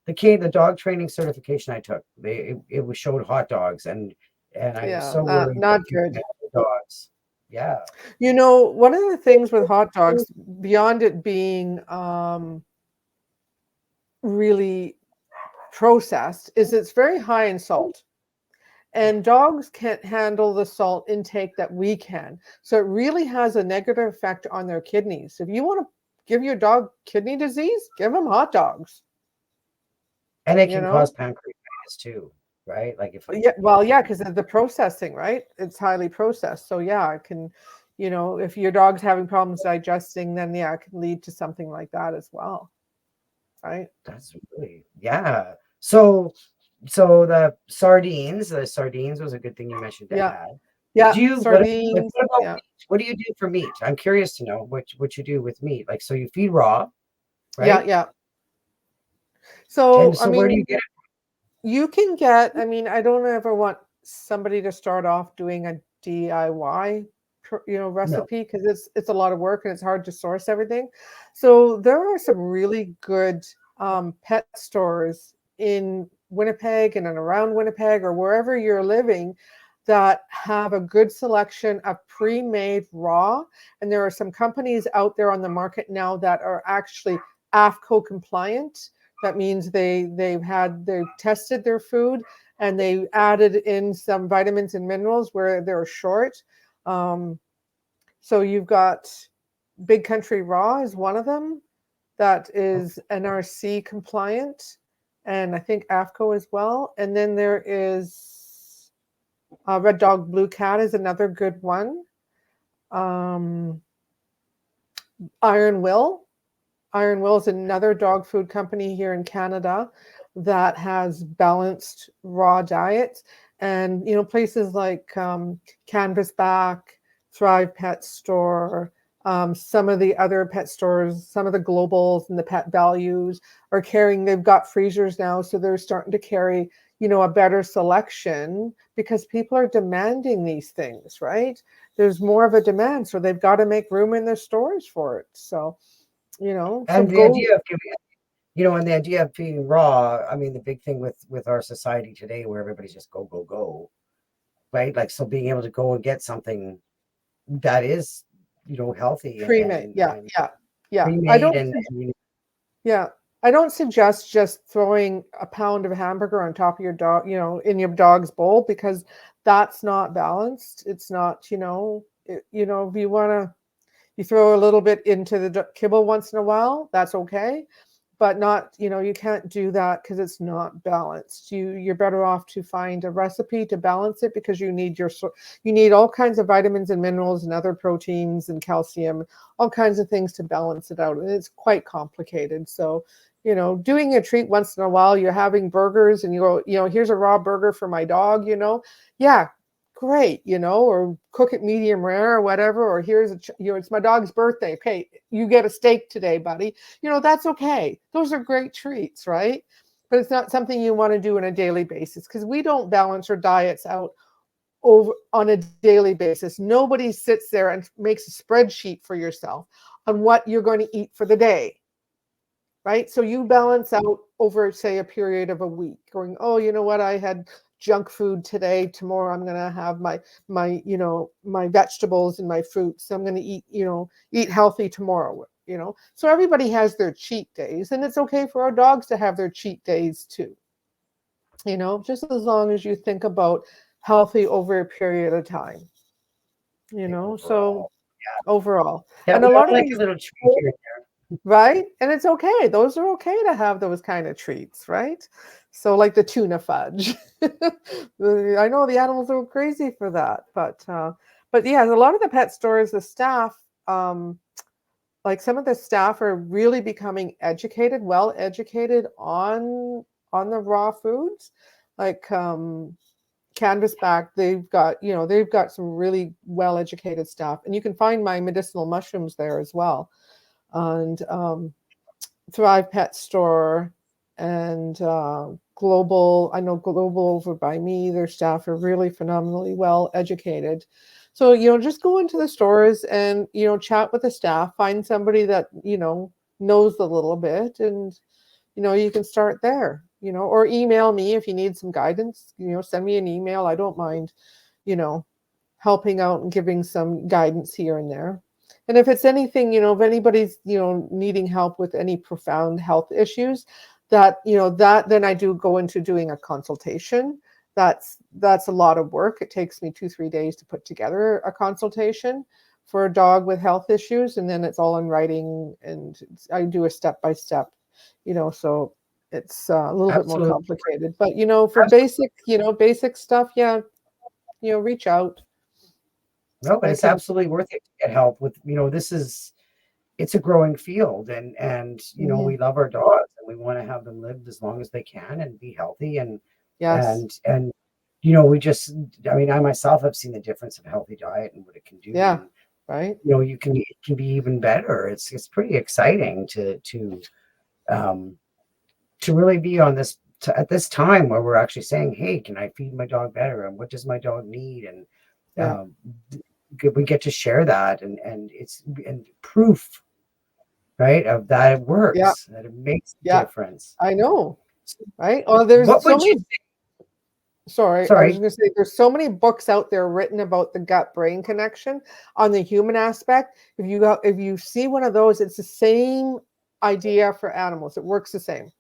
the dog training certification I took, it was showed hot dogs, and I was yeah, so worried not that people good. had the dogs. Yeah, One of the things with hot dogs, beyond it being really processed, is it's very high in salt. And dogs can't handle the salt intake that we can. So it really has a negative effect on their kidneys. If you want to give your dog kidney disease, give them hot dogs, and it you can know? cause pancreatitis too, right? Like if Yeah, well, if yeah, because of the processing, right? It's highly processed. So yeah, it can, if your dog's having problems digesting, then yeah, it can lead to something like that as well, right? that's really yeah. So the sardines was a good thing you mentioned to Yeah. add. Yeah, Do you sardines. what about Yeah. meat? What do you do for meat? I'm curious to know what you do with meat. Like so you feed raw, Yeah, right? yeah. And So, I so where do mean, you get you can get, I mean, I don't ever want somebody to start off doing a DIY, No. recipe because it's a lot of work and it's hard to source everything. So there are some really good pet stores in Winnipeg and around Winnipeg or wherever you're living that have a good selection of pre-made raw. And there are some companies out there on the market now that are actually AFCO compliant. That means they've tested their food and they added in some vitamins and minerals where they're short. Um, so you've got Big Country Raw is one of them that is NRC compliant, and I think AFCO as well. And then there is Red Dog Blue Cat is another good one. Um, Iron Will Iron Will is another dog food company here in Canada that has balanced raw diets. And, places like Canvasback, Thrive Pet Store, some of the other pet stores, some of the globals and the pet values are carrying, they've got freezers now. So they're starting to carry, a better selection because people are demanding these things, right? There's more of a demand. So they've got to make room in their stores for it. So and the go. idea of giving and the idea of being raw, I mean the big thing with our society today where everybody's just go, go, go, right? Like so being able to go and get something that is, healthy Pre-made. Yeah, and yeah, yeah. pre-made Yeah, I don't suggest just throwing a pound of hamburger on top of your dog, in your dog's bowl because that's not balanced. It's not, if you want to, you throw a little bit into the kibble once in a while, that's okay. but not, you can't do that because it's not balanced. You're better off to find a recipe to balance it, because you need all kinds of vitamins and minerals and other proteins and calcium, all kinds of things to balance it out. And it's quite complicated. So, doing a treat once in a while, you're having burgers and you go, here's a raw burger for my dog, yeah, great, or cook it medium rare or whatever, or here's it's my dog's birthday. Okay, you get a steak today, buddy. That's okay. Those are great treats, right? But it's not something you want to do on a daily basis, because we don't balance our diets out over on a daily basis. Nobody sits there and makes a spreadsheet for yourself on what you're going to eat for the day, right? So you balance out over, say, a period of a week, going, oh, you know what, I had junk food today. Tomorrow I'm going to have my my vegetables and my fruits. So I'm going to eat healthy tomorrow. So everybody has their cheat days, and it's okay for our dogs to have their cheat days too. Just as long as you think about healthy over a period of time. Overall. So overall, Yeah, and a lot of like these, a little treat here and there. right? And it's okay. Those are okay to have those kind of treats, right? So like the tuna fudge. I know the animals are crazy for that, but yeah, a lot of the pet stores, the staff, like some of the staff are really becoming well educated on the raw foods, like Canvasback. They've got some really well educated staff, and you can find my medicinal mushrooms there as well. And Thrive Pet Store and Global. I know Global over by me, their staff are really phenomenally well educated. So, just go into the stores and, chat with the staff, find somebody that, knows a little bit, and, you can start there, or email me if you need some guidance, send me an email. I don't mind, helping out and giving some guidance here and there. And if it's anything, if anybody's, needing help with any profound health issues, that then I do go into doing a consultation. That's a lot of work. It takes me 2-3 days to put together a consultation for a dog with health issues. And then it's all in writing, and I do a step-by-step, so it's a little bit more complicated. But, for basic stuff, yeah, reach out. No, but it's absolutely worth it to get help with, it's a growing field, and we love our dogs, and we want to have them live as long as they can and be healthy, and yes. and I myself have seen the difference of a healthy diet and what it can do. Yeah. And, right. it can be even better. It's pretty exciting to really be on this at this time where we're actually saying, hey, can I feed my dog better, and what does my dog need? And we get to share that, and it's proof, right, of that it works, that it makes a difference. I know, right? Oh, there's so many. Sorry, I was going to say, there's so many books out there written about the gut-brain connection on the human aspect. If you see one of those, it's the same idea for animals. It works the same.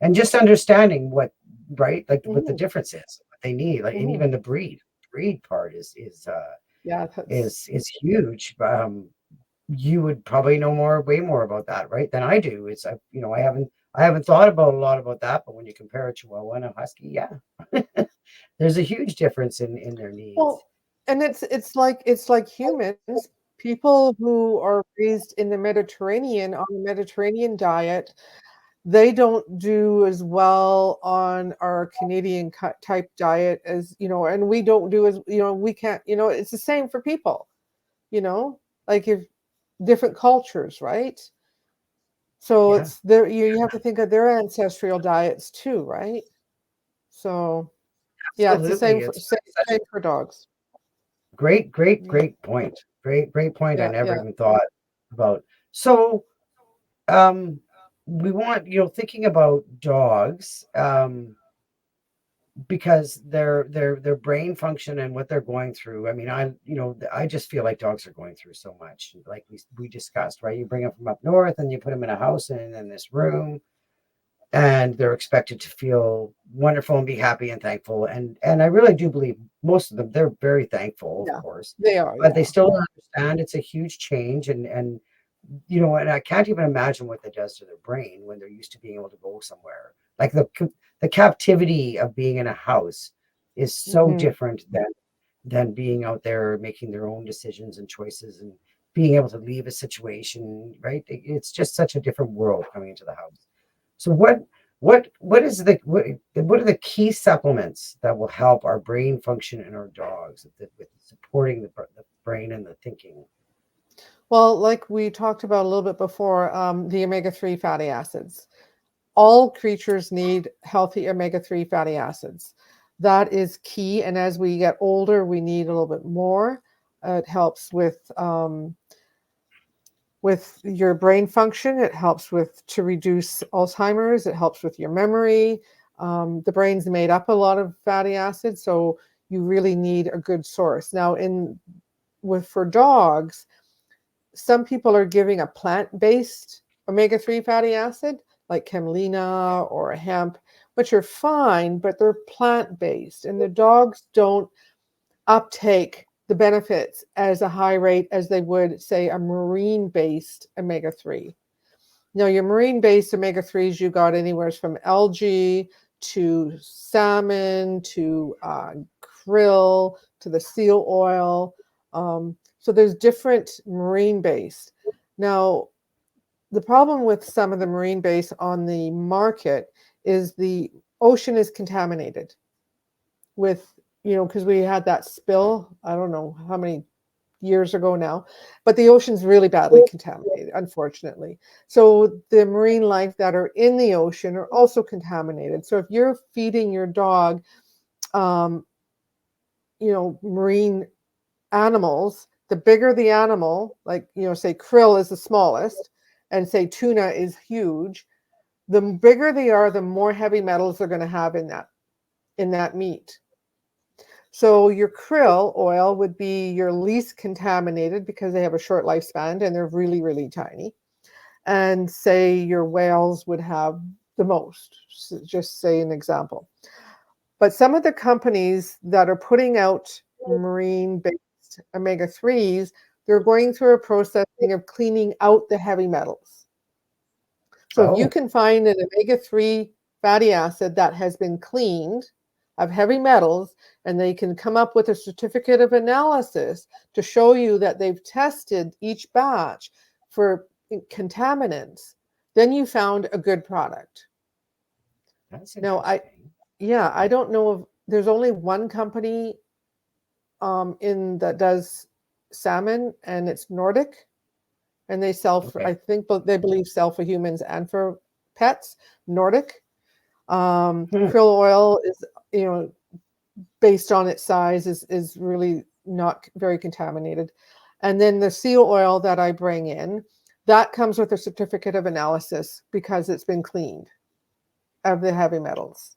And just understanding what the difference is, what they need, and even the breed part is huge. You would probably know way more about that, right, than I do. It's I haven't thought about a lot about that, but when you compare a Chihuahua and a Husky, there's a huge difference in their needs. Well, and it's like humans, people who are raised in the Mediterranean on the Mediterranean diet, they don't do as well on our Canadian type diet as, and we don't do as, we can't, it's the same for people, like if different cultures, right? So it's there, you have to think of their ancestral diets too, right? So it's the same for dogs. Great point. Great point. I never even thought about. So we want, thinking about dogs, because their brain function and what they're going through. I mean, I just feel like dogs are going through so much, like we discussed, right? You bring them from up north and you put them in a house and in this room, and they're expected to feel wonderful and be happy and thankful. And I really do believe most of them, they're very thankful, of course. They are. But they still don't understand it's a huge change, and and I can't even imagine what that does to their brain when they're used to being able to go somewhere. Like the captivity of being in a house is so Mhm. different than being out there making their own decisions and choices and being able to leave a situation, right? It's just such a different world coming into the house. So what are the key supplements that will help our brain function in our dogs with supporting the brain and the thinking? Well, like we talked about a little bit before, the omega-3 fatty acids. All creatures need healthy omega-3 fatty acids. That is key. And as we get older, we need a little bit more. It helps with your brain function. It helps to reduce Alzheimer's. It helps with your memory. The brain's made up a lot of fatty acids, so you really need a good source. Now, for dogs, some people are giving a plant-based omega-3 fatty acid, like camelina or hemp, which are fine, but they're plant-based, and the dogs don't uptake the benefits as a high rate as they would, say, a marine-based omega-3. Now, your marine-based omega-3s, you got anywhere from algae to salmon to krill to the seal oil. So there's different marine-based. Now, the problem with some of the marine-based on the market is the ocean is contaminated with, because we had that spill, I don't know how many years ago now, but the ocean's really badly contaminated, unfortunately. So the marine life that are in the ocean are also contaminated. So if you're feeding your dog, um, marine animals, the bigger the animal, like, say krill is the smallest, and say tuna is huge, the bigger they are, the more heavy metals they're going to have in that meat. So your krill oil would be your least contaminated because they have a short lifespan and they're really, really tiny. And say your whales would have the most, just say an example. But some of the companies that are putting out marine-based omega-3s, they're going through a processing of cleaning out the heavy metals. So if you Oh, can find an omega-3 fatty acid that has been cleaned of heavy metals, and they can come up with a certificate of analysis to show you that they've tested each batch for contaminants, then you found a good product. that's Now, interesting. I don't know if there's only one company in that does salmon, and it's Nordic, and they sell for, Okay. I think, but they believe sell for humans and for pets. Nordic. Hmm. Krill oil is, based on its size, is really not very contaminated. And then the seal oil that I bring in, that comes with a certificate of analysis because it's been cleaned of the heavy metals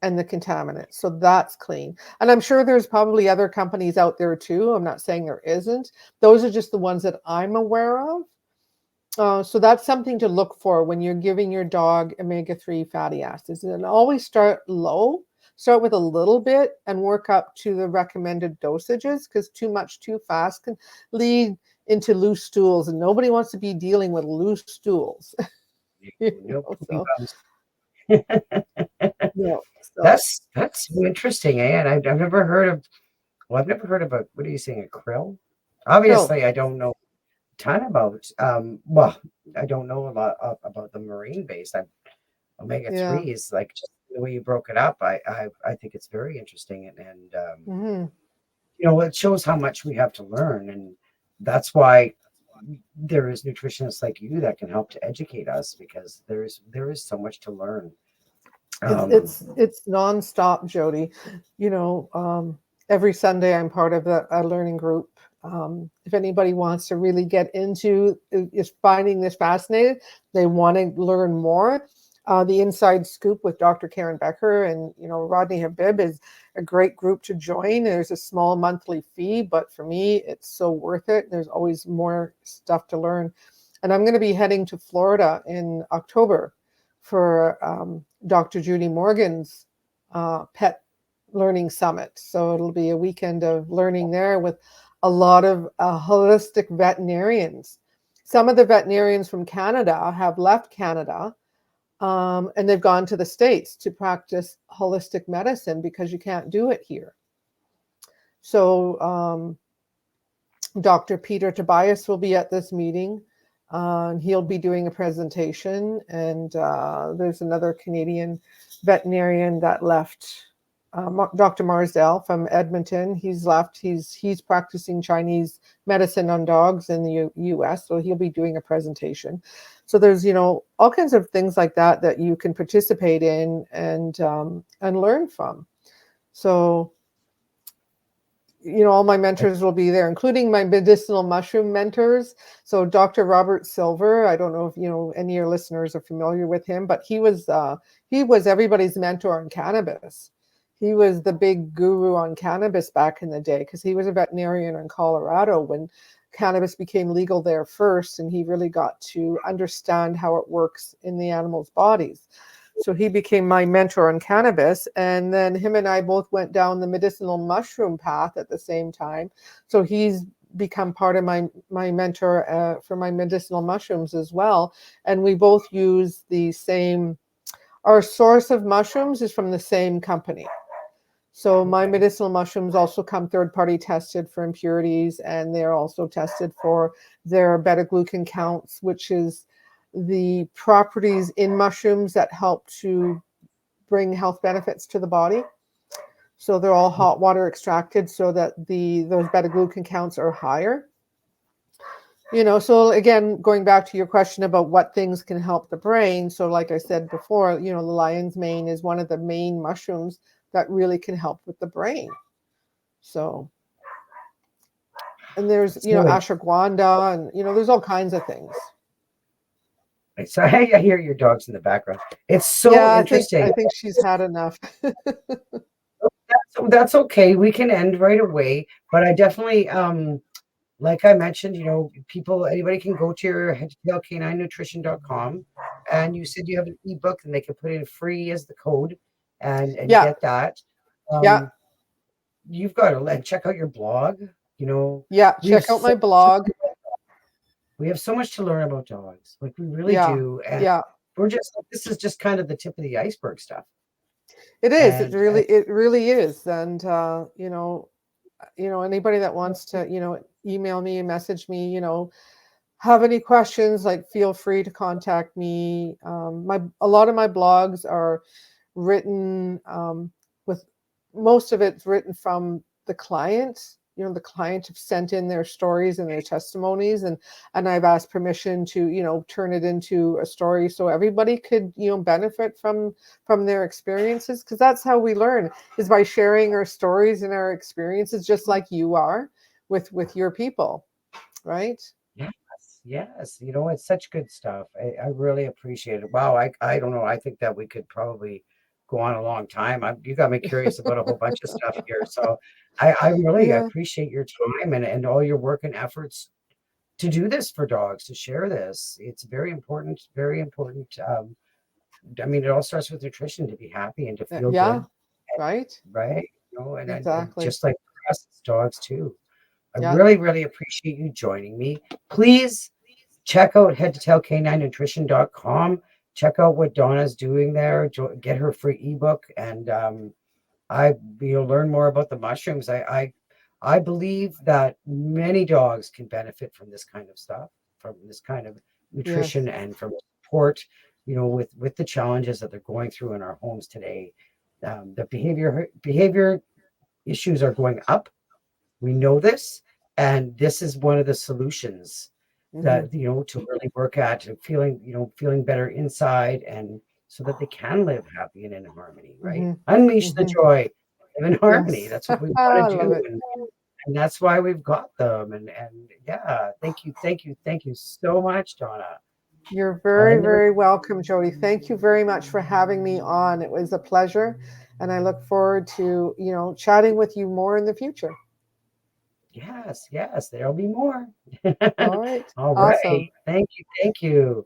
and the contaminants. So that's clean. And I'm sure there's probably other companies out there too. I'm not saying there isn't. Those are just the ones that I'm aware of. So that's something to look for when you're giving your dog omega-3 fatty acids. And always start low. Start with a little bit and work up to the recommended dosages, because too much too fast can lead into loose stools, and nobody wants to be dealing with loose stools. No poopy So bums. no. So That's so interesting, eh? And I've never heard of. Well, I've never heard of a. What are you saying? A krill? krill. Obviously, I don't know a ton about. Well, I don't know a lot about the marine based. Omega Yeah. three is like just the way you broke it up. I think it's very interesting and Hmm. it shows how much we have to learn, and that's why there is nutritionists like you that can help to educate us because there is so much to learn. It's Um, it's it's nonstop, Jody. You know, every Sunday I'm part of a learning group. If anybody wants to really get into is finding this fascinating, they want to learn more. The Inside Scoop with Dr. Karen Becker and Rodney Habib is a great group to join. There's a small monthly fee, but for me, it's so worth it. There's always more stuff to learn. And I'm going to be heading to Florida in October for Dr. Judy Morgan's Pet Learning Summit. So it'll be a weekend of learning there with a lot of holistic veterinarians. some of the veterinarians from Canada have left Canada, and they've gone to the States to practice holistic medicine because you can't do it here. So Dr. Peter Tobias will be at this meeting. He'll be doing a presentation, and there's another Canadian veterinarian that left, Dr. Marsdell from Edmonton. He's left. He's practicing Chinese medicine on dogs in the U.S., so he'll be doing a presentation. So there's all kinds of things like that that you can participate in and learn from. So all my mentors will be there, including my medicinal mushroom mentors. So Dr. Robert Silver, I don't know if any of your listeners are familiar with him, but he was everybody's mentor on cannabis. He was the big guru on cannabis back in the day because he was a veterinarian in Colorado when cannabis became legal there first, and he really got to understand how it works in the animals' bodies. So he became my mentor on cannabis, and then him and I both went down the medicinal mushroom path at the same time. So he's become part of my mentor for my medicinal mushrooms as well. And we both use the same, our source of mushrooms is from the same company. So my medicinal mushrooms also come third-party tested for impurities, and they're also tested for their beta-glucan counts, which is the properties in mushrooms that help to bring health benefits to the body. So they're all hot water extracted so that those beta-glucan counts are higher. So again, going back to your question about what things can help the brain. So like I said before, the lion's mane is one of the main mushrooms that really can help with the brain. So, and there's, ashwagandha, and, there's all kinds of things. So I hear your dogs in the background. It's so interesting. I think she's had enough. That's okay. We can end right away. But I definitely, like I mentioned, anybody can go to your headtotailcaninenutrition.com, and you said you have an ebook, and they can put in free as the code and get that. You've got to check out your blog. Check out my blog. We have so much to learn about dogs. Like we really do. And we're this is just kind of the tip of the iceberg stuff. It is. It really is. And, anybody that wants to, email me and message me, have any questions, like feel free to contact me. A lot of my blogs are written with, most of it's written from the client. The client have sent in their stories and their testimonies, and I've asked permission to, turn it into a story so everybody could, benefit from their experiences, because that's how we learn, is by sharing our stories and our experiences, just like you are with your people, right? Yes. It's such good stuff. I really appreciate it. Wow. I don't know. I think that we could probably go on a long time. You got me curious about a whole bunch of stuff here. So I really appreciate your time and all your work and efforts to do this for dogs, to share this. It's very important, very important. It all starts with nutrition, to be happy and to feel good. Right. And exactly. And just like for us, it's dogs too. I really, really appreciate you joining me. Please check out headtotailcaninenutrition.com. Check out what Donna's doing there. Get her free ebook, and learn more about the mushrooms. I believe that many dogs can benefit from this kind of stuff, from this kind of nutrition, and from support. With the challenges that they're going through in our homes today, the behavior issues are going up. We know this, and this is one of the solutions that to really work at feeling better inside, and so that they can live happy and in harmony, right? Unleash the joy, live in harmony. That's what we want to do, and that's why we've got them. And thank you so much, Donna. You're very, very welcome, Jody. Thank you very much for having me on. It was a pleasure, and I look forward to chatting with you more in the future. Yes, there'll be more. All right. All right. Awesome. Thank you.